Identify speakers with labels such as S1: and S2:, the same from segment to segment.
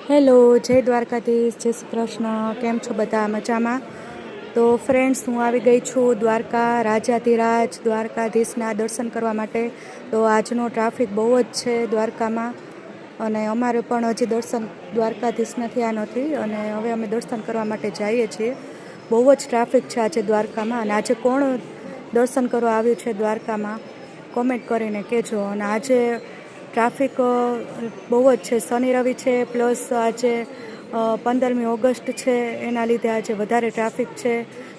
S1: Hello, જય દ્વારકાધીશ, જય શ્રી કૃષ્ણ. કેમ છો બધા? મજામાં? તો ફ્રેન્ડ્સ, હું આવી ગઈ છું દ્વારકા, રાજાધિરાજ દ્વારકાધીશના દર્શન કરવા માટે. તો આજનો ટ્રાફિક બહુ જ છે દ્વારકામાં, અને અમારે પણ હજી દર્શન દ્વારકાધીશના થયા નથી, અને હવે અમે દર્શન કરવા માટે જઈએ છીએ. બહુ જ ટ્રાફિક છે આજે દ્વારકામાં. અને આજે કોણ દર્શન કરવા આવ્યું છે દ્વારકામાં, કોમેન્ટ કરીને કહેજો. અને આજે ટ્રાફિક બહુ જ છે. શનિ રવિ છે, પ્લસ આજે 15મી ઓગસ્ટ છે, એના લીધે આજે વધારે ટ્રાફિક છે.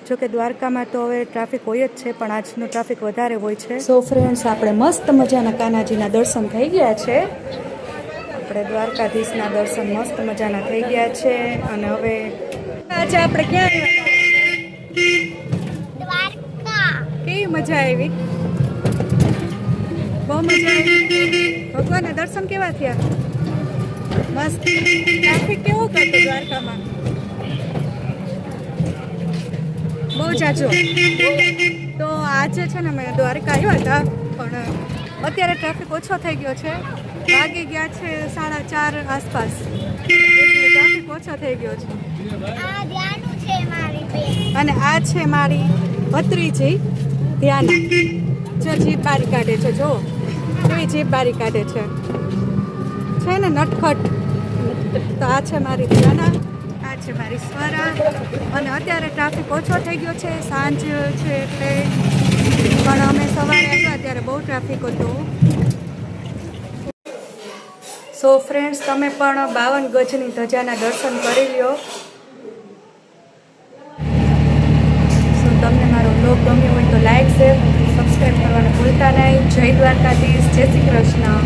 S1: જોકે દ્વારકામાં તો હવે ટ્રાફિક હોય જ છે, પણ આજનું ટ્રાફિક વધારે હોય છે. સો ફ્રેન્ડ્સ, આપણે મસ્ત મજાના કાનાજીના દર્શન થઈ ગયા છે. આપણે દ્વારકાધીશના દર્શન મસ્ત મજાના થઈ ગયા છે. અને હવે આજે આપણે ક્યાં દ્વારકા, કેવી મજા આવી? બહુ મજા આવી. ભગવાનના દર્શન કેવા થયા? મસ્ત. ટ્રાફિક કેવું કરતું દ્વારકામાં? બહુ જાજો. તો આજે છે ને મેં દ્વારકા આવ્યા હતા, પણ અત્યારે ટ્રાફિક ઓછો થઈ ગયો છે. વાગી ગયા છે 4:30 આસપાસ, એટલે ટ્રાફિક ઓછો થઈ ગયો છે. અને આ છે મારી ભત્રીજી ધ્યાના. જો જીભ બારી કાઢે છે, જો કેવી જીભ બારી કાઢે છે ને નટખટ. તો આ છે મારી ધ્યાના, આ છે મારી સ્વરા. અને અત્યારે ટ્રાફિક ઓછો થઈ ગયો છે, સાંજ છે એટલે. પણ અમે સવારે આવ્યા ત્યારે બહુ ટ્રાફિક હતું. સો ફ્રેન્ડ્સ, તમે પણ 52 ગજની ધજાના દર્શન કરી લ્યો. સો તમને મારો બ્લોગ ગમ્યો હોય તો લાઈક, શેર, સબસ્ક્રાઈબ કરવાનું ભૂલતા નહીં. જય દ્વારકાધીશ, જય શ્રી કૃષ્ણ.